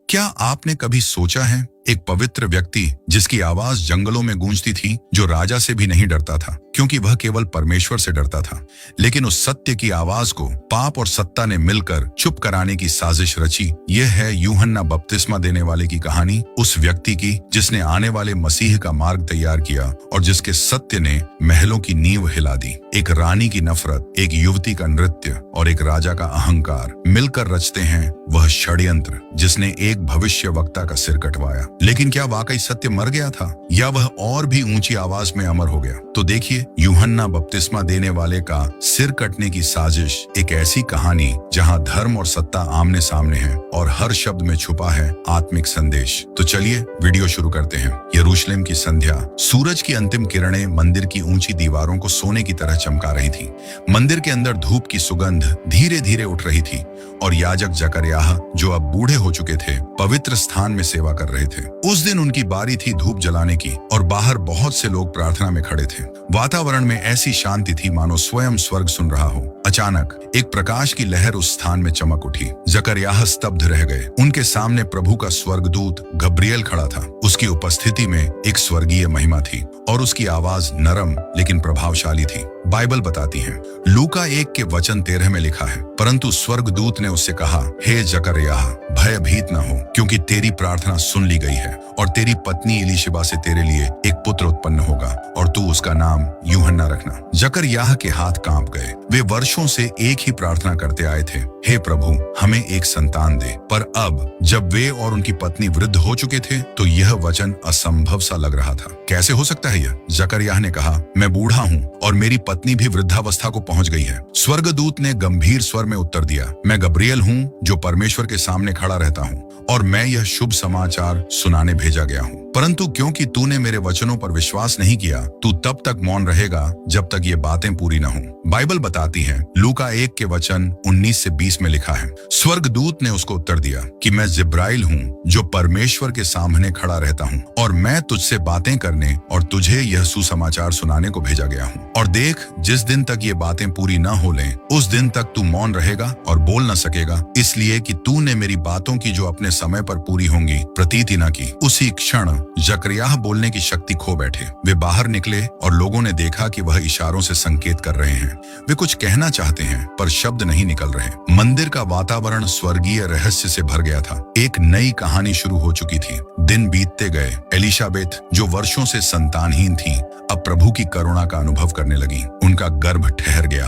क्या आपने कभी सोचा है, एक पवित्र व्यक्ति जिसकी आवाज जंगलों में गूंजती थी, जो राजा से भी नहीं डरता था क्योंकि वह केवल परमेश्वर से डरता था, लेकिन उस सत्य की आवाज को पाप और सत्ता ने मिलकर चुप कराने की साजिश रची। यह है यूहन्ना बपतिस्मा देने वाले की कहानी, उस व्यक्ति की जिसने आने वाले मसीह का मार्ग तैयार किया और जिसके सत्य ने महलों की नींव हिला दी। एक रानी की नफरत, एक युवती का नृत्य और एक राजा का अहंकार मिलकर रचते हैं वह षड्यंत्र जिसने एक भविष्यवक्ता का सिर कटवाया। लेकिन क्या वाकई सत्य मर गया था या वह और भी ऊंची आवाज में अमर हो गया? तो देखिए, यूहन्ना बपतिस्मा देने वाले का सिर कटने की साजिश, एक ऐसी कहानी जहां धर्म और सत्ता आमने सामने है और हर शब्द में छुपा है आत्मिक संदेश। तो चलिए वीडियो शुरू करते हैं। यरूशलेम की संध्या, सूरज की अंतिम किरणें मंदिर की ऊंची दीवारों को सोने की तरह चमका रही थी। मंदिर के अंदर धूप की सुगंध धीरे धीरे उठ रही थी और याजक जकरयाह, जो अब बूढ़े हो चुके थे, पवित्र स्थान में सेवा कर रहे थे। उस दिन उनकी बारी थी धूप जलाने की और बाहर बहुत से लोग प्रार्थना में खड़े थे। वातावरण में ऐसी शांति थी मानो स्वयं स्वर्ग सुन रहा हो। अचानक एक प्रकाश की लहर उस स्थान में चमक उठी। जकरयाह स्तब्ध रह गए। उनके सामने प्रभु का स्वर्गदूत गब्रिएल खड़ा था। उसकी उपस्थिति में एक स्वर्गीय महिमा थी और उसकी आवाज नरम लेकिन प्रभावशाली थी। बाइबल बताती है, लूका 1 के वचन 13 में लिखा है, परंतु स्वर्गदूत ने उससे कहा, हे जकरयाह, भयभीत न हो, क्योंकि तेरी प्रार्थना सुन ली गई है और तेरी पत्नी इलीशिबा से तेरे लिए एक पुत्र उत्पन्न होगा और तू उसका नाम यूहन्ना रखना। जकरयाह के हाथ कांप गए। वे वर्षों से एक ही प्रार्थना करते आए थे, हे प्रभु, हमें एक संतान दे। पर अब जब वे और उनकी पत्नी वृद्ध हो चुके थे तो यह वचन असंभव सा लग रहा था। कैसे हो सकता है यह? जकरयाह ने कहा, मैं बूढ़ा हूँ और मेरी पत्नी भी वृद्धावस्था को पहुंच गई है। स्वर्गदूत ने गंभीर स्वर में उत्तर दिया, मैं गब्रिएल हूँ जो परमेश्वर के सामने खड़ा रहता हूँ और मैं यह शुभ समाचार सुनाने भेजा गया हूँ। परंतु क्योंकि तूने मेरे वचनों पर विश्वास नहीं किया, तू तब तक मौन रहेगा जब तक ये बातें पूरी न हो। बाइबल बताती है, लूका 1 के वचन 19 से 20 में लिखा है, स्वर्गदूत ने उसको उत्तर दिया कि मैं जिब्राइल हूँ जो परमेश्वर के सामने खड़ा रहता हूँ और मैं तुझसे बातें करने और तुझे यह सुसमाचार सुनाने को भेजा गया हूँ। और देख, जिस दिन तक ये बातें पूरी न हो लें, उस दिन तक तू मौन रहेगा और बोल न सकेगा, इसलिए कि तूने मेरी बातों की जो अपने समय पर पूरी होंगी प्रतीति न की। उसी क्षण जकरयाह बोलने की शक्ति खो बैठे। वे बाहर निकले और लोगों ने देखा कि वह इशारों से संकेत कर रहे हैं। वे कुछ कहना चाहते हैं पर शब्द नहीं निकल रहे। मंदिर का वातावरण स्वर्गीय रहस्य से भर गया था। एक नई कहानी शुरू हो चुकी थी। दिन बीतते गए। एलिशाबेथ, जो वर्षों से संतानहीन थी, अब प्रभु की करुणा का अनुभव करने लगी। उनका गर्भ ठहर गया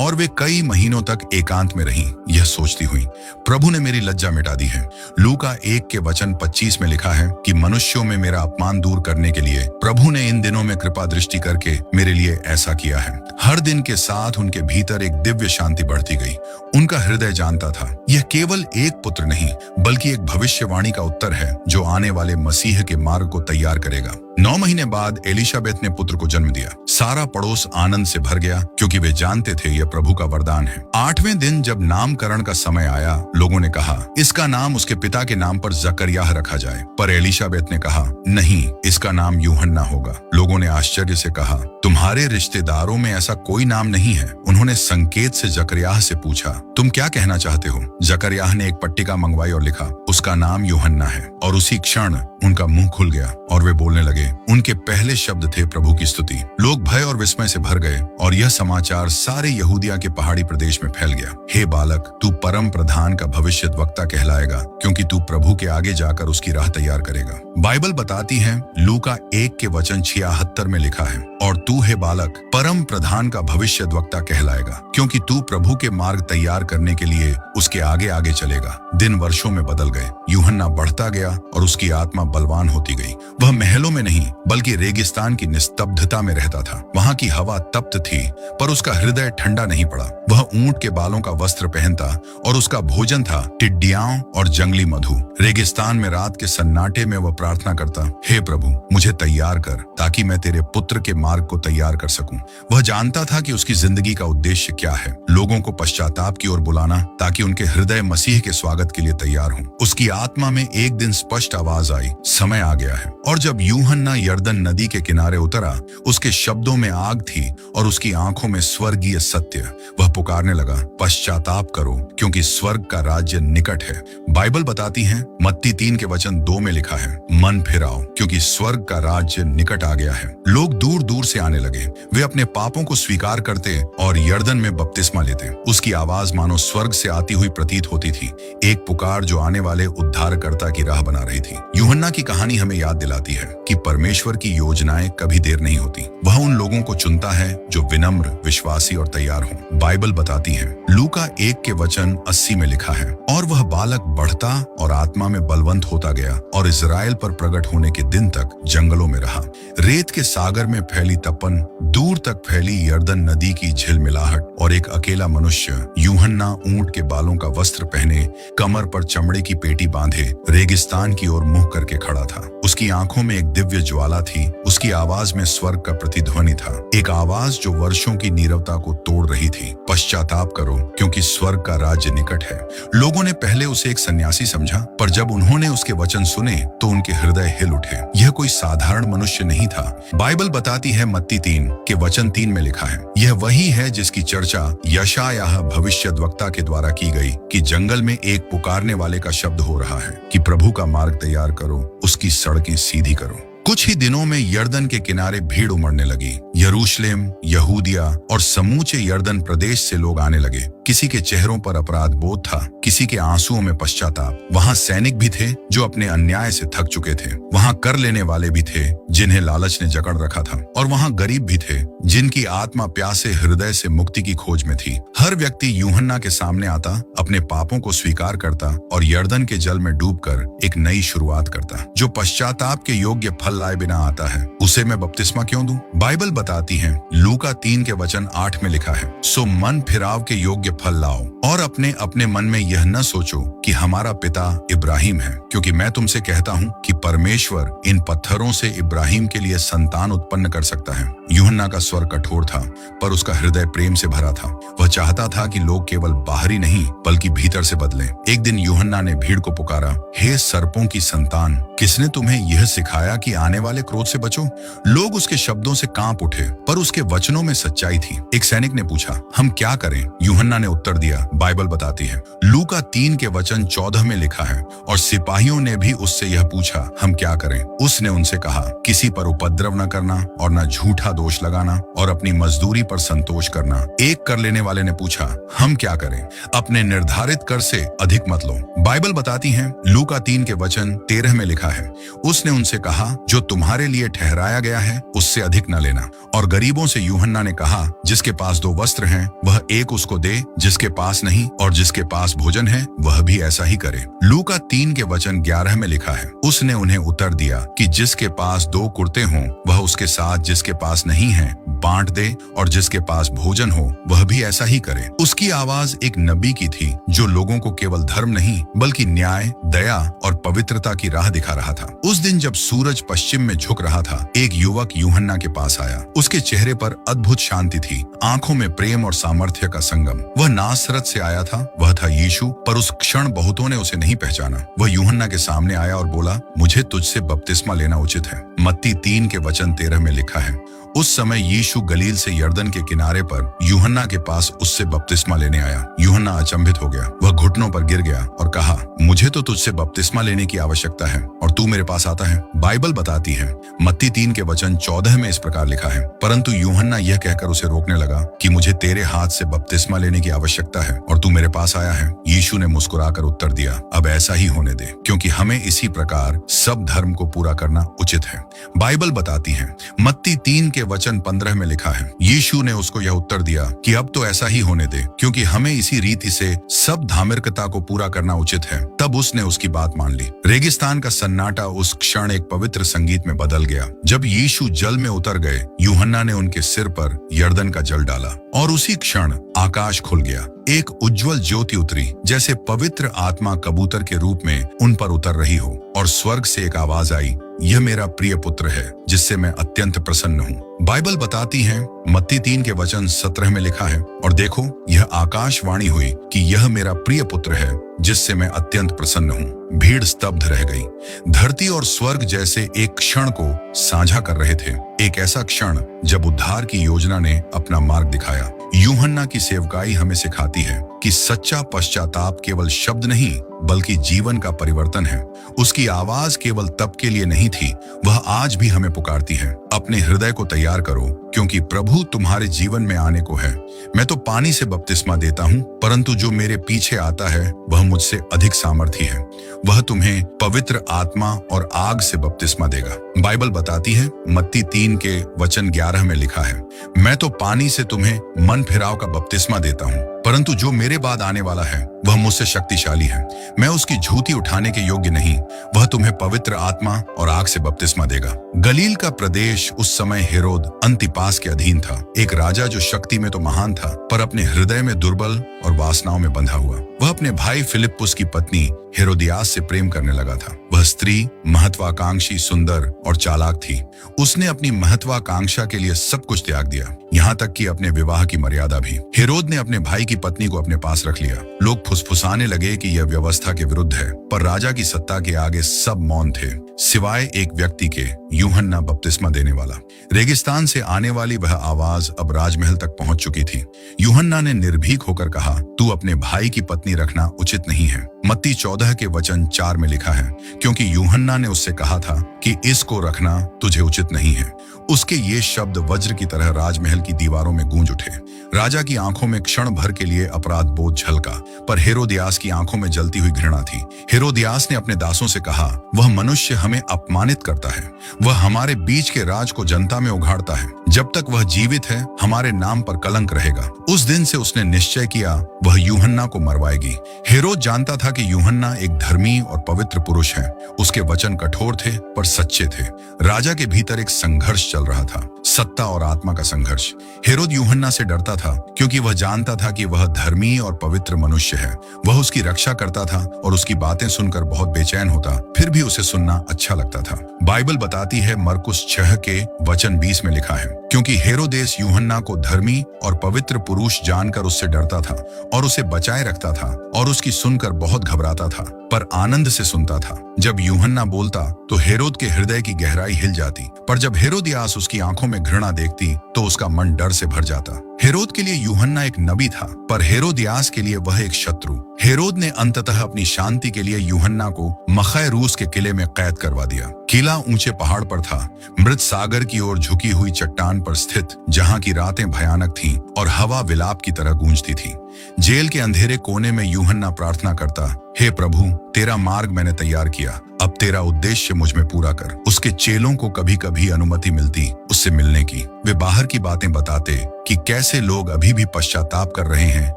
और वे कई महीनों तक एकांत में रहीं, यह सोचती हुई, प्रभु ने मेरी लज्जा मिटा दी है। लूका 1 के वचन 25 में लिखा है कि मनुष्यों में मेरा अपमान दूर करने के लिए प्रभु ने इन दिनों में कृपा दृष्टि करके मेरे लिए ऐसा किया है। हर दिन के साथ उनके भीतर एक दिव्य शांति बढ़ती गई। उनका हृदय जानता था, यह केवल एक पुत्र नहीं बल्कि एक भविष्यवाणी का उत्तर है जो आने वाले मसीह के मार्ग को तैयार करेगा। 9 महीने बाद एलिशाबेथ ने पुत्र को जन्म दिया। सारा पड़ोस आनंद से भर गया क्योंकि वे जानते थे यह प्रभु का वरदान है। 8वें दिन जब नामकरण का समय आया, लोगों ने कहा, इसका नाम उसके पिता के नाम पर जकरयाह रखा जाए। पर एलिशाबेथ ने कहा, नहीं, इसका नाम यूहन्ना होगा। लोगों ने आश्चर्य से कहा, तुम्हारे रिश्तेदारों में ऐसा कोई नाम नहीं है। उन्होंने संकेत से जकरयाह से पूछा, तुम क्या कहना चाहते हो? जकरयाह ने एक पट्टिका मंगवाई और लिखा, उसका नाम यूहन्ना है। और उसी क्षण उनका मुंह खुल गया और वे बोलने लगे। उनके पहले शब्द थे प्रभु की स्तुति। लोग भय और विस्मय से भर गए और यह समाचार सारे यहूदिया के पहाड़ी प्रदेश में फैल गया। हे बालक, तू परम प्रधान का भविष्यद्वक्ता कहलाएगा क्योंकि तू प्रभु के आगे जाकर उसकी राह तैयार करेगा। बाइबल बताती है, लूका 1 के वचन 76 में लिखा है, और तू हे बालक परम प्रधान का भविष्यद्वक्ता कहलाएगा क्योंकि तू प्रभु के मार्ग तैयार करने के लिए उसके आगे आगे चलेगा। दिन वर्षों में बदल गए। यूहन्ना बढ़ता गया और उसकी आत्मा बलवान होती गई। वह महलों में नहीं बल्कि रेगिस्तान की निस्तब्धता में रहता था। वहां की हवा तप्त थी पर उसका हृदय ठंडा नहीं पड़ा। वह ऊंट के बालों का वस्त्र पहनता और उसका भोजन था टिड्डियां और जंगली मधु। रेगिस्तान में रात के सन्नाटे में वह प्रार्थना करता, हे प्रभु, मुझे तैयार कर ताकि मैं तेरे पुत्र के मार्ग को तैयार कर सकूं। वह जानता था कि उसकी जिंदगी का उद्देश्य क्या है, लोगों को पश्चाताप की ओर बुलाना ताकि उनके हृदय मसीह के स्वागत के लिए तैयार हों। उसकी आत्मा में एक दिन स्पष्ट आवाज आई, समय आ गया है और जब यूहन्ना यरदन नदी के किनारे उतरा, उसके शब्दों में आग थी और उसकी आंखों में स्वर्गीय सत्य। वह पुकारने लगा, पश्चाताप करो क्योंकि स्वर्ग का राज्य निकट है। बाइबल बताती है, मत्ती 3:2 में लिखा है, मन फिराओ क्योंकि स्वर्ग का राज्य निकट आ गया है। लोग दूर दूर से आने लगे। वे अपने पापों को स्वीकार करते और यरदन में बपतिस्मा लेते। उसकी आवाज मानो स्वर्ग से आती हुई प्रतीत होती थी, एक पुकार जो आने वाले उद्धारकर्ता की राह बना रही थी। यूहन्ना की कहानी हमें याद दिलाती है कि परमेश्वर की योजनाएं कभी देर नहीं होती। वह उन लोगों को चुनता है जो विनम्र, विश्वासी और तैयार हों। बाइबल बताती है, लूका 1:80 में लिखा है, और वह बालक बढ़ता और आत्मा में बलवंत होता गया और इजराइल पर प्रकट होने के दिन तक जंगलों में रहा। रेत के सागर में फैली तपन, दूर तक फैली यरदन नदी की झिलमिलाहट और एक अकेला मनुष्य, यूहन्ना, ऊंट के बालों का वस्त्र पहने, कमर पर चमड़े की पेटी बांधे, रेगिस्तान की ओर मुंह करके खड़ा था। उसकी आंखों में एक दिव्य ज्वाला थी। उसकी आवाज में स्वर्ग का प्रतिध्वनि था, एक आवाज जो वर्षों की नीरवता को तोड़ रही थी। पश्चाताप करो क्योंकि स्वर्ग का राज्य निकट है। लोगों ने पहले उसे एक सन्यासी समझा, पर जब उन्होंने उसके वचन सुने तो उनके हृदय हिल उठे। यह कोई साधारण मनुष्य नहीं था। बाइबल बताती है, मत्ती 3:3 में लिखा है, यह वही है जिसकी चर्चा यशायाह भविष्यद्वक्ता के द्वारा की गई कि जंगल में एक पुकारने वाले का शब्द हो रहा है कि प्रभु का मार्ग तैयार करो, उसकी सड़कें सीधी करो। कुछ ही दिनों में यरदन के किनारे भीड़ उमड़ने लगी। यरूशलेम, यहूदिया और समूचे यरदन प्रदेश से लोग आने लगे। किसी के चेहरों पर अपराध बोध था, किसी के आंसुओं में पश्चाताप। वहां सैनिक भी थे जो अपने अन्याय से थक चुके थे। वहां कर लेने वाले भी थे जिन्हें लालच ने जकड़ रखा था, और वहां गरीब भी थे जिनकी आत्मा प्यासे हृदय से मुक्ति की खोज में थी। हर व्यक्ति यूहन्ना के सामने आता, अपने पापों को स्वीकार करता और यरदन के जल में डूबकर एक नई शुरुआत करता। जो पश्चाताप के योग्य फल लाए बिना आता है, उसे मैं बपतिस्मा क्यों दूं? बाइबल बताती है, लूका 3:8 में लिखा है, सो मन फिराव के योग्य फल लाओ और अपने अपने मन में यह न सोचो कि हमारा पिता इब्राहिम है, क्योंकि मैं तुमसे कहता हूं कि परमेश्वर इन पत्थरों से इब्राहिम के लिए संतान उत्पन्न कर सकता है। यूहन्ना का स्वर कठोर था, पर उसका हृदय प्रेम से भरा था। वह चाहता था कि लोग केवल बाहरी नहीं बल्कि भीतर से बदलें। एक दिन यूहन्ना ने भीड़ को पुकारा, हे सर्पों की संतान, किसने तुम्हें यह सिखाया कि आने वाले क्रोध से बचो? लोग उसके शब्दों से कांप उठे, पर उसके वचनों में सच्चाई थी। एक सैनिक ने पूछा, हम क्या करें? यूहन्ना ने उत्तर दिया, बाइबल बताती है, लूका 3:14 में लिखा है, और सिपाहियों ने भी उससे यह पूछा, हम क्या करें? उसने उनसे कहा, किसी पर उपद्रव न करना और न झूठा दोष लगाना और अपनी मजदूरी पर संतोष करना। एक कर लेने वाले ने पूछा, हम क्या करें? अपने निर्धारित कर से अधिक मत लो। बाइबल बताती है, लूका 3:13 में लिखा है, उसने उनसे कहा, जो तुम्हारे लिए ठहराया गया है उससे अधिक न लेना। और गरीबों से यूहन्ना ने कहा, जिसके पास 2 वस्त्र हैं वह एक उसको दे, जिसके पास नहीं, और जिसके पास भोजन है वह भी ऐसा ही करे। लूका 3:11 में लिखा है, उसने उन्हें उत्तर दिया कि जिसके पास 2 कुर्ते हों वह उसके साथ जिसके पास नहीं है बांट दे, और जिसके पास भोजन हो वह भी ऐसा ही करे। उसकी आवाज एक नबी की थी जो लोगों को केवल धर्म नहीं बल्कि न्याय, दया और पवित्रता की राह दिखा रहा था। उस दिन जब सूरज पश्चिम में झुक रहा था, एक युवक यूहन्ना के पास आया। उसके चेहरे पर अद्भुत शांति थी, आंखों में प्रेम और सामर्थ्य का संगम। वह नासरत से आया था, वह था यीशु, पर उस क्षण बहुतों ने उसे नहीं पहचाना। वह यूहन्ना के सामने आया और बोला, मुझे तुझसे बपतिस्मा लेना उचित है। मत्ती 3:13 में लिखा है, उस समय यीशु गलील से यरदन के किनारे पर यूहन्ना के पास उससे बपतिस्मा लेने आया। यूहन्ना अचंभित हो गया, वह घुटनों पर गिर गया और कहा, मुझे तो तुझसे बपतिस्मा लेने की आवश्यकता है और तू मेरे पास आता है। बाइबल बताती है, मत्ती 3:14 में इस प्रकार लिखा है, परंतु यूहन्ना यह कहकर उसे रोकने लगा कि मुझे तेरे हाथ से बपतिस्मा लेने की आवश्यकता है और तू मेरे पास आया है। यीशु ने मुस्कुराकर उत्तर दिया, अब ऐसा ही होने दे, क्योंकि हमें इसी प्रकार सब धर्म को पूरा करना उचित है। बाइबल बताती है, मत्ती 3:15 में लिखा है, यीशु ने उसको यह उत्तर दिया कि अब तो ऐसा ही होने दे, क्योंकि हमें इसी रीति से सब धार्मिकता को पूरा करना उचित है। तब उसने उसकी बात मान ली। रेगिस्तान का सन्नाटा उस क्षण एक पवित्र संगीत में बदल गया। जब यीशु जल में उतर गए, यूहन्ना ने उनके सिर पर यरदन का जल डाला और उसी क्षण आकाश खुल गया। एक उज्जवल ज्योति उतरी, जैसे पवित्र आत्मा कबूतर के रूप में उन पर उतर रही हो, और स्वर्ग से एक आवाज आई, यह मेरा प्रिय पुत्र है जिससे मैं अत्यंत प्रसन्न हूँ। बाइबल बताती है, मत्ती 3:17 में लिखा है, और देखो यह आकाशवाणी हुई कि यह मेरा प्रिय पुत्र है जिससे मैं अत्यंत प्रसन्न हूँ। भीड़ स्तब्ध रह गई। धरती और स्वर्ग जैसे एक क्षण को साझा कर रहे थे, एक ऐसा क्षण जब उद्धार की योजना ने अपना मार्ग दिखाया। यूहन्ना की सेवकाई हमें सिखाती है कि सच्चा पश्चाताप केवल शब्द नहीं बल्कि जीवन का परिवर्तन है। उसकी आवाज केवल तब के लिए नहीं थी, वह आज भी हमें पुकारती है, अपने हृदय को तैयार करो क्योंकि प्रभु तुम्हारे जीवन में आने को है। मैं तो पानी से बपतिस्मा देता हूँ, परंतु जो मेरे पीछे आता है वह मुझसे अधिक सामर्थी है। वह तुम्हें पवित्र आत्मा और आग से बपतिस्मा देगा। बाइबल बताती है, मत्ती 3:11 में लिखा है, मैं तो पानी से तुम्हें मन फिराव का बपतिस्मा देता हूँ, परंतु जो मेरे बाद आने वाला है वह मुझसे शक्तिशाली है। मैं उसकी झूठी उठाने के योग्य नहीं, वह तुम्हें पवित्र आत्मा और आग से बपतिस्मा देगा। गलील का प्रदेश उस समय हेरोद अंतिपास के अधीन था, एक राजा जो शक्ति में तो महान था पर अपने हृदय में दुर्बल और वासनाओं में बंधा हुआ। वह अपने भाई फिलिप्पुस की पत्नी हेरोदियास से प्रेम करने लगा था। वह स्त्री महत्वाकांक्षी, सुंदर और चालाक थी। उसने अपनी महत्वाकांक्षा के लिए सब कुछ त्याग दिया, यहाँ तक कि अपने विवाह की मर्यादा भी। हेरोद ने अपने भाई की पत्नी को अपने पास रख लिया। लोग फुसफुसाने लगे कि यह व्यवस्था के विरुद्ध है, पर राजा की सत्ता के आगे सब मौन थे, सिवाय एक व्यक्ति के, यूहन्ना बपतिस्मा देने वाला। रेगिस्तान से आने वाली वह आवाज अब राजमहल तक पहुंच चुकी थी। यूहन्ना ने निर्भीक होकर कहा, तू अपने भाई की पत्नी रखना उचित नहीं है। मत्ती 14:4 में लिखा है, क्योंकि यूहन्ना ने उससे कहा था कि इसको रखना तुझे उचित नहीं है। उसके ये शब्द वज्र की तरह राजमहल की दीवारों में गूंज उठे। राजा की आंखों में क्षण भर के लिए अपराध बोध झलका, पर हेरोदियास की आंखों में जलती हुई घृणा थी। हेरोदियास ने अपने दासों से कहा, वह मनुष्य हमें अपमानित करता है, वह हमारे बीच के राज को जनता में उघाड़ता है। जब तक वह जीवित है हमारे नाम पर कलंक रहेगा। उस दिन से उसने निश्चय किया वह यूहन्ना को मरवाएगी। हेरोद जानता था कि यूहन्ना एक धर्मी और पवित्र पुरुष है। उसके वचन कठोर थे पर सच्चे थे। राजा के भीतर एक संघर्ष चल रहा था, सत्ता और आत्मा का संघर्ष। हेरोद यूहन्ना से डरता था क्योंकि वह जानता था कि वह धर्मी और पवित्र मनुष्य है। वह उसकी रक्षा करता था और उसकी बातें सुनकर बहुत बेचैन होता, फिर भी उसे सुनना अच्छा लगता था। बाइबल बताती है, मरकुस 6:20 में लिखा है, क्योंकि हेरोदेस यूहन्ना को धर्मी और पवित्र पुरुष जानकर उससे डरता था और उसे बचाए रखता था और उसकी सुनकर बहुत घबराता था, पर आनंद से सुनता था। जब यूहन्ना बोलता तो हेरोद के हृदय की गहराई हिल जाती, पर जब हेरोदियास उसकी आंखों में घृणा देखती तो उसका मन डर से भर जाता। हेरोद के लिए यूहन्ना एक नबी था, पर हेरोदियास के लिए वह एक शत्रु। हेरोद ने अंततः अपनी शांति के लिए यूहन्ना को मखै रूस के किले में कैद करवा दिया। किला ऊंचे पहाड़ पर था, मृत सागर की ओर झुकी हुई चट्टान पर स्थित, जहां की रातें भयानक थीं और हवा विलाप की तरह गूंजती थी। जेल के अंधेरे कोने में यूहन्ना प्रार्थना करता, हे प्रभु, तेरा मार्ग मैंने तैयार किया, अब तेरा उद्देश्य मुझ में पूरा कर। उसके चेलों को कभी कभी अनुमति मिलती उससे मिलने की। वे बाहर की बातें बताते कि कैसे लोग अभी भी पश्चाताप कर रहे हैं,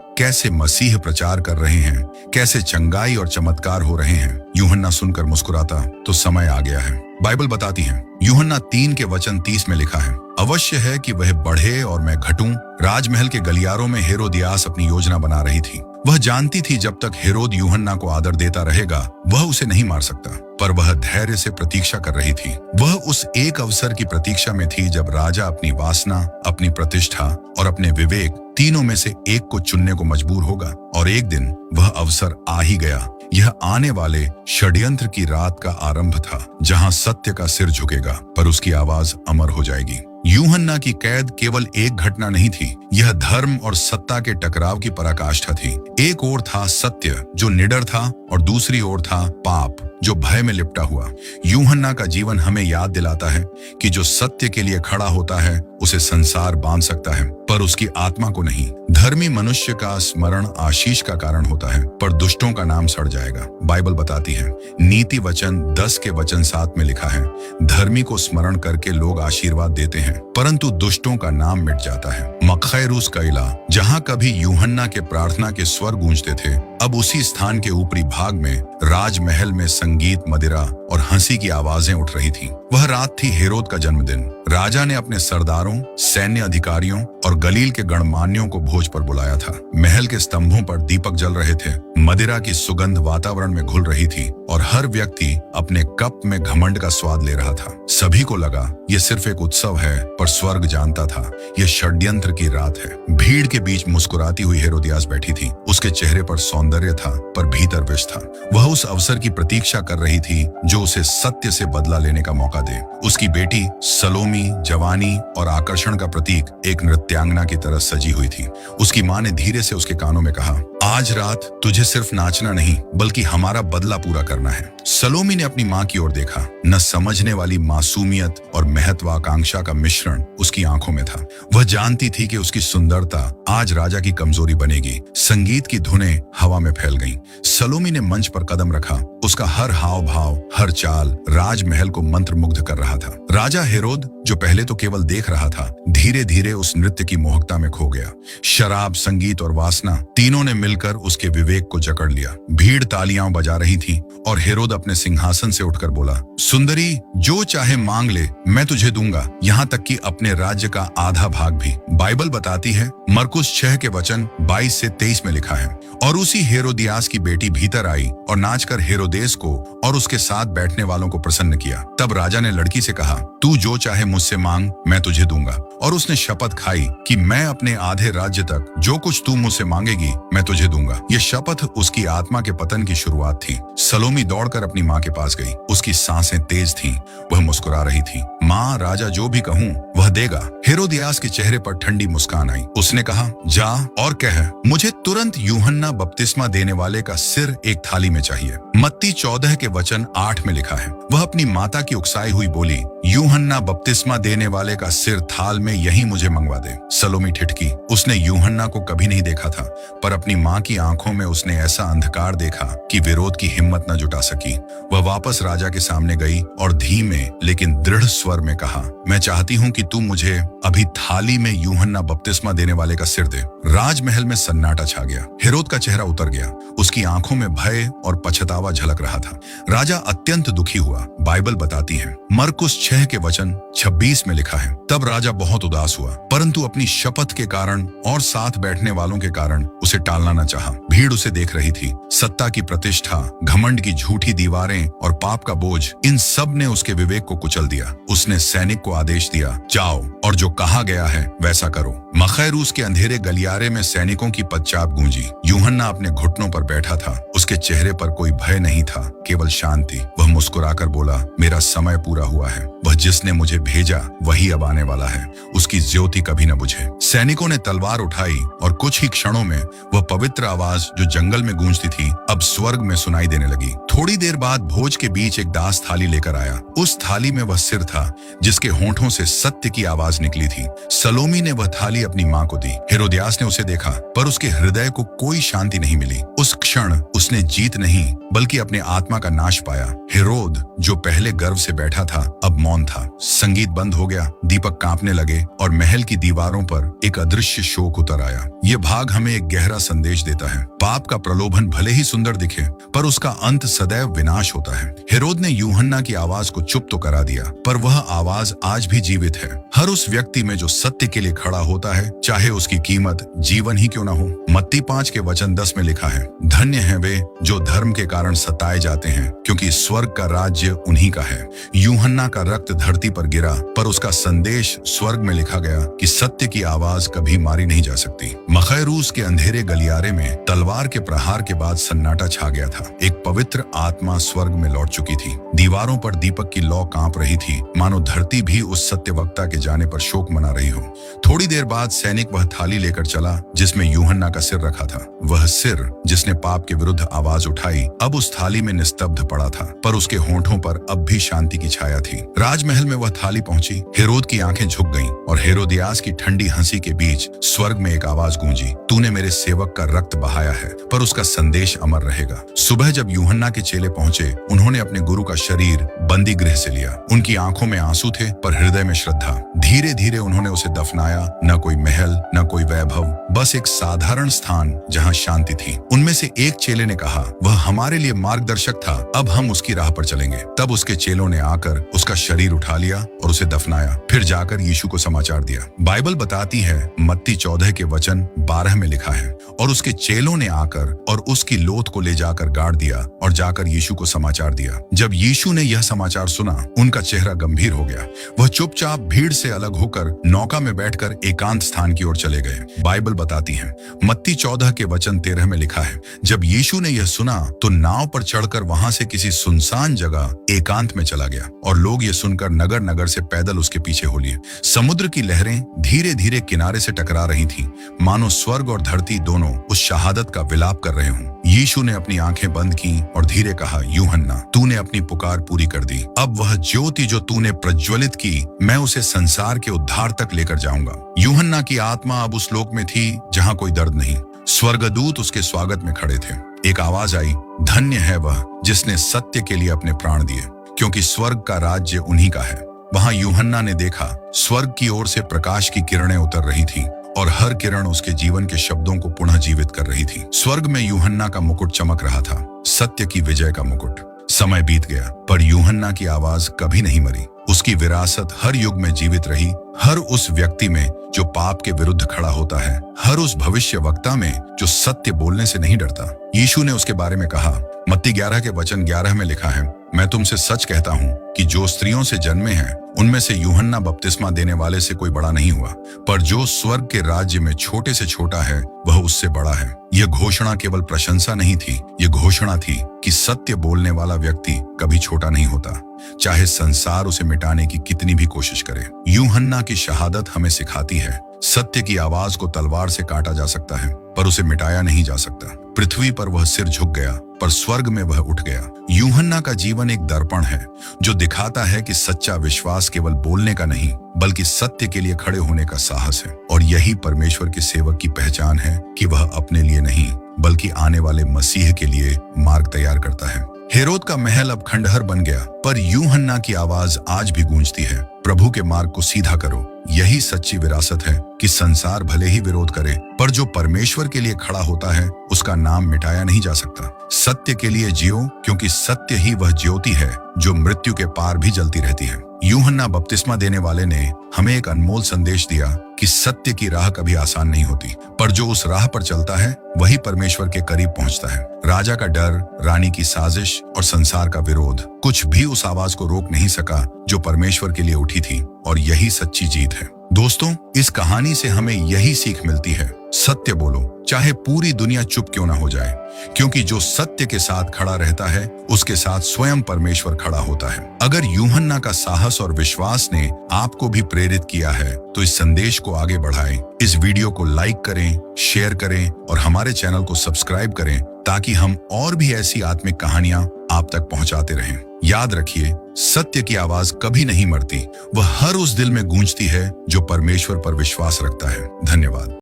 कैसे मसीह प्रचार कर रहे हैं, कैसे चंगाई और चमत्कार हो रहे हैं। यूहन्ना सुनकर मुस्कुराता, तो समय आ गया है। बाइबल बताती है, यूहन्ना 3:30 में लिखा है, अवश्य है कि वह बढ़े और मैं घटूं। राजमहल के गलियारों में हेरोदियास अपनी योजना बना रही थी। वह जानती थी जब तक हेरोद यूहन्ना को आदर देता रहेगा वह उसे नहीं मार सकता, पर वह धैर्य से प्रतीक्षा कर रही थी। वह उस एक अवसर की प्रतीक्षा में थी जब राजा अपनी वासना, अपनी प्रतिष्ठा और अपने विवेक तीनों में से एक को चुनने को मजबूर होगा, और एक दिन वह अवसर आ ही गया। यह आने वाले षड्यंत्र की रात का आरंभ था, जहां सत्य का सिर झुकेगा पर उसकी आवाज अमर हो जाएगी। यूहन्ना की कैद केवल एक घटना नहीं थी, यह धर्म और सत्ता के टकराव की पराकाष्ठा थी। एक ओर था सत्य जो निडर था और दूसरी ओर था पाप जो भय में लिपटा हुआ। यूहन्ना का जीवन हमें याद दिलाता है कि जो सत्य के लिए खड़ा होता है उसे संसार बांध सकता है, पर उसकी आत्मा को नहीं। धर्मी मनुष्य का स्मरण आशीष का कारण होता है, पर दुष्टों का नाम सड़ जाएगा। बाइबल बताती है, नीति वचन 10:7 में लिखा है, धर्मी को स्मरण करके लोग आशीर्वाद देते हैं, परंतु दुष्टों का नाम मिट जाता है। मखै रूस का इला, जहाँ कभी यूहन्ना के प्रार्थना के स्वर गूंजते थे, अब उसी स्थान के ऊपरी भाग में राजमहल में संगीत, मदिरा और हंसी की आवाजें उठ रही थीं। वह रात थी हेरोद का जन्मदिन। राजा ने अपने सरदारों, सैन्य अधिकारियों और गलील के गणमान्यों को भोज पर बुलाया था। महल के स्तंभों पर दीपक जल रहे थे, मदिरा की सुगंध वातावरण में घुल रही थी और हर व्यक्ति अपने कप में घमंड का स्वाद ले रहा था। सभी को लगा ये सिर्फ एक उत्सव है, पर स्वर्ग जानता था ये षड्यंत्र की रात है। भीड़ के बीच मुस्कुराती हुई हेरोदियास बैठी थी। उसके चेहरे पर सौंदर्य था, पर भीतर विष था। वह उस अवसर की प्रतीक्षा कर रही थी जो उसे सत्य से बदला लेने का मौका दे। उसकी बेटी सलोमी जवानी और आकर्षण का प्रतीक एक नृत्यांगना की तरह सजी हुई थी। उसकी माँ ने धीरे से उसके कानों में कहा, आज रात तुझे सिर्फ नाचना नहीं बल्कि हमारा बदला पूरा करना है। सलोमी ने अपनी माँ की ओर देखा। न समझने वाली मासूमियत और महत्वाकांक्षा का मिश्रण उसकी आंखों में था। वह जानती थी कि उसकी सुंदरता आज राजा की कमजोरी बनेगी। संगीत की धुनें हवा में फैल गईं। सलोमी ने मंच पर कदम रखा। उसका हर हाव भाव, हर चाल राजमहल को मंत्रमुग्ध कर रहा था। राजा हेरोद, जो पहले तो केवल देख रहा था, धीरे धीरे उस नृत्य की मोहकता में खो गया। शराब, संगीत और वासना तीनों ने मिलकर उसके विवेक को जकड़ लिया। भीड़ तालियां बजा रही थी और हेरोद अपने सिंहासन से उठकर बोला, सुंदरी, जो चाहे मांग ले, मैं तुझे दूंगा, यहाँ तक कि अपने राज्य का आधा भाग भी। बाइबल बताती है, मरकुस 6 के वचन 22 से 23 में लिखा है, और उसी हेरोदियास की बेटी भीतर आई और नाचकर हेरोदेस को और उसके साथ बैठने वालों को प्रसन्न किया। तब राजा ने लड़की से कहा, तू जो चाहे मुझसे मांग, मैं तुझे दूंगा। और उसने शपथ खाई कि मैं अपने आधे राज्य तक जो कुछ तू मुझसे मांगेगी मैं तुझे दूंगा। ये शपथ उसकी आत्मा के पतन की शुरुआत थी। सलोमी दौड़कर अपनी माँ के पास गई। उसकी सांसें तेज थीं। वह मुस्कुरा रही थी। माँ, राजा जो भी कहूँ वह देगा। हेरोदियास के चेहरे पर ठंडी मुस्कान आई। उसने कहा, जा और कह, मुझे तुरंत यूहन्ना बपतिस्मा देने वाले का सिर एक थाली में चाहिए। मत्ती 14 के वचन 8 में लिखा है। वह अपनी माता की उकसाई हुई बोली, यूहन्ना बपतिस्मा देने वाले का सिर थाल में यही मुझे मंगवा दे। सलोमी ठिठकी। उसने यूहन्ना को कभी नहीं देखा था, पर अपनी माँ की आंखों में उसने ऐसा अंधकार देखा कि विरोध की हिम्मत न जुटा सकी। वह वापस राजा के सामने गई और धीमे लेकिन दृढ़ स्वर में कहा, मैं चाहती हूँ कि तू मुझे अभी थाली में यूहन्ना बपतिस्मा देने वाले का सिर दे। राजमहल में सन्नाटा छा गया। हेरोद का चेहरा उतर गया। उसकी आंखों में भय और पछतावा झलक रहा था। राजा अत्यंत दुखी हुआ। बाइबल बताती है, मरकुस 6 के वचन 26 में लिखा है, तब राजा बहुत उदास हुआ, परंतु अपनी शपथ के कारण और साथ बैठने वालों के कारण उसे टालना न चाहा। भीड़ उसे देख रही थी। सत्ता की प्रतिष्ठा, घमंड की झूठी दीवारें और पाप का बोझ, इन सब ने उसके विवेक को कुचल दिया। उसने सैनिक को आदेश दिया, जाओ और जो कहा गया है वैसा करो। मखैरूस के अंधेरे गलियारे में सैनिकों की पदचाप गूंजी। यूहन्ना अपने घुटनों पर बैठा था। उसके चेहरे पर कोई भय नहीं था, केवल शांति। वह मुस्कुराकर बोला, मेरा समय पूरा हुआ है। वह जिसने मुझे भेजा वही अब आने वाला है। उसकी ज्योति कभी न बुझे। सैनिकों ने तलवार उठाई और कुछ ही क्षणों में वह पवित्र आवाज जो जंगल में गूंजती थी अब स्वर्ग में सुनाई देने लगी। थोड़ी देर बाद भोज के बीच एक दास थाली लेकर आया। उस थाली में वह सिर था जिसके होंठों से सत्य की आवाज निकली थी। सलोमी ने वह थाली अपनी माँ को दी। हेरोदियास ने उसे देखा, पर उसके हृदय को कोई शांति नहीं मिली। उस क्षण उसने जीत नहीं बल्कि अपने आत्मा का नाश पाया। हेरोद, जो पहले गर्व से बैठा था, अब मौन था। संगीत बंद हो गया, दीपक कांपने लगे और महल की दीवारों पर एक अदृश्य शोक उतर आया। ये भाग हमें एक गहरा संदेश देता है। पाप का प्रलोभन भले ही सुंदर दिखे, पर उसका अंत सदैव विनाश होता है। हेरोद ने यूहन्ना की आवाज को चुप तो करा दिया, पर वह आवाज आज भी जीवित है। हर उस व्यक्ति में जो सत्य के लिए खड़ा होता है, चाहे उसकी कीमत जीवन ही क्यों न हो। मत्ती 5 के वचन 10 में लिखा है, धन्य हैं वे जो धर्म के कारण सताए जाते हैं, क्योंकि स्वर्ग का राज्य उन्हीं का है। यूहन्ना का रक्त धरती पर गिरा, पर उसका संदेश स्वर्ग में लिखा गया कि सत्य की आवाज कभी मारी नहीं जा सकती। मखैरूस के अंधेरे गलियारे में तलवार के प्रहार के बाद सन्नाटा छा गया था। एक पवित्र आत्मा स्वर्ग में लौट चुकी थी। दीवारों पर दीपक की लौ कांप रही थी, मानो धरती भी उस सत्यवक्ता के जाने पर शोक मना रही हो। थोड़ी देर बाद सैनिक वह थाली लेकर चला जिसमें यूहन्ना का सिर रखा था। वह सिर जिसने पाप के विरुद्ध आवाज उठाई अब उस थाली में निस्तब्ध पड़ा था, पर उसके होंठों पर अब भी शांति की छाया थी। राजमहल में वह थाली पहुंची। हेरोद की आंखें झुक गईं और हेरोदियास की ठंडी हंसी के बीच स्वर्ग में एक आवाज गूंजी, तूने मेरे सेवक का रक्त बहाया है, पर उसका संदेश अमर रहेगा। सुबह जब यूहन्ना के चेले पहुंचे, उन्होंने अपने गुरु का शरीर बंदी गृह से लिया। उनकी आंखों में आंसू थे पर हृदय में श्रद्धा। धीरे धीरे उन्होंने उसे दफनाया। न कोई महल, न कोई वैभव, बस एक साधारण स्थान जहां शांति थी। उनमें से एक चेले ने कहा, वह हमारे लिए मार्गदर्शक था, अब हम उसकी राह पर चलेंगे। तब उसके चेलों ने आकर उसका शरीर उठा लिया और उसे दफनाया। फिर जाकर यीशु को समाचार दिया। बाइबल बताती है, मत्ती 14 के वचन 12 में लिखा है, और उसके चेलों ने आकर और उसकी लोथ को ले जाकर गाड़ दिया और जाकर यीशु को समाचार दिया। जब यीशु ने यह समाचार सुना, उनका चेहरा गंभीर हो गया। वह चुपचाप भीड़ से अलग होकर नौका में बैठकर एकांत स्थान की ओर चले गए। बाइबल बताती है, मत्ती 14 के वचन 13 में लिखा है, जब यीशु ने यह सुना तो नाव पर चढ़कर वहां से किसी सुनसान जगह एकांत में चला गया, और लोग ये सुनकर नगर नगर से पैदल उसके पीछे हो लिए। समुद्र की लहरें धीरे धीरे किनारे से टकरा रही थीं, मानो स्वर्ग और धरती दोनों उस शहादत का विलाप कर रहे हों। यीशु ने अपनी आंखें बंद की और धीरे कहा, यूहन्ना, तूने अपनी पुकार पूरी कर दी। अब वह ज्योति जो तूने प्रज्वलित की, मैं उसे संसार के उद्धार तक लेकर जाऊंगा। यूहन्ना की आत्मा अब उस लोक में थी जहां कोई दर्द नहीं। स्वर्गदूत उसके स्वागत में खड़े थे। एक आवाज आई, धन्य है वह जिसने सत्य के लिए अपने प्राण दिए, क्योंकि स्वर्ग का राज्य उन्हीं का है। वहां यूहन्ना ने देखा, स्वर्ग की ओर से प्रकाश की किरणें उतर रही थीं, और हर किरण उसके जीवन के शब्दों को पुनः जीवित कर रही थी। स्वर्ग में यूहन्ना का मुकुट चमक रहा था, सत्य की विजय का मुकुट। समय बीत गया, पर यूहन्ना की आवाज कभी नहीं मरी। उसकी विरासत हर युग में जीवित रही, हर उस व्यक्ति में जो पाप के विरुद्ध खड़ा होता है, हर उस भविष्यवक्ता में जो सत्य बोलने से नहीं डरता। यीशु ने उसके बारे में कहा, मत्ती 11 के वचन 11 में लिखा है, मैं तुमसे सच कहता हूँ कि जो स्त्रियों से जन्मे हैं, उनमें से यूहन्ना बपतिस्मा देने वाले से कोई बड़ा नहीं हुआ, पर जो स्वर्ग के राज्य में छोटे से छोटा है, वह उससे बड़ा है। यह घोषणा केवल प्रशंसा नहीं थी, यह घोषणा थी कि सत्य बोलने वाला व्यक्ति कभी छोटा नहीं होता, चाहे संसार उसे मिटाने की कितनी भी कोशिश करे। यूहन्ना की शहादत हमें सिखाती है, सत्य की आवाज को तलवार से काटा जा सकता है, पर उसे मिटाया नहीं जा सकता। पृथ्वी पर वह सिर झुक गया, पर स्वर्ग में वह उठ गया। यूहन्ना का जीवन एक दर्पण है जो दिखाता है कि सच्चा विश्वास केवल बोलने का नहीं, बल्कि सत्य के लिए खड़े होने का साहस है। और यही परमेश्वर के सेवक की पहचान है कि वह अपने लिए नहीं, बल्कि आने वाले मसीह के लिए मार्ग तैयार करता है। हेरोद का महल अब खंडहर बन गया, पर यूहन्ना की आवाज आज भी गूंजती है, प्रभु के मार्ग को सीधा करो। यही सच्ची विरासत है कि संसार भले ही विरोध करे, पर जो परमेश्वर के लिए खड़ा होता है, उसका नाम मिटाया नहीं जा सकता। सत्य के लिए जियो, क्योंकि सत्य ही वह ज्योति है जो मृत्यु के पार भी जलती रहती है। यूहन्ना बपतिस्मा देने वाले ने हमें एक अनमोल संदेश दिया कि सत्य की राह कभी आसान नहीं होती, पर जो उस राह पर चलता है वही परमेश्वर के करीब पहुंचता है। राजा का डर, रानी की साजिश और संसार का विरोध, कुछ भी उस आवाज को रोक नहीं सका जो परमेश्वर के लिए उठी थी, और यही सच्ची जीत है। दोस्तों, इस कहानी से हमें यही सीख मिलती है, सत्य बोलो, चाहे पूरी दुनिया चुप क्यों ना हो जाए, क्योंकि जो सत्य के साथ खड़ा रहता है, उसके साथ स्वयं परमेश्वर खड़ा होता है। अगर यूहन्ना का साहस और विश्वास ने आपको भी प्रेरित किया है, तो इस संदेश को आगे बढ़ाएं, इस वीडियो को लाइक करें, शेयर करें और हमारे चैनल को सब्सक्राइब करें, ताकि हम और भी ऐसी आत्मिक कहानियां आप तक पहुंचाते रहें। याद रखिए, सत्य की आवाज कभी नहीं मरती, वह हर उस दिल में गूंजती है जो परमेश्वर पर विश्वास रखता है। धन्यवाद।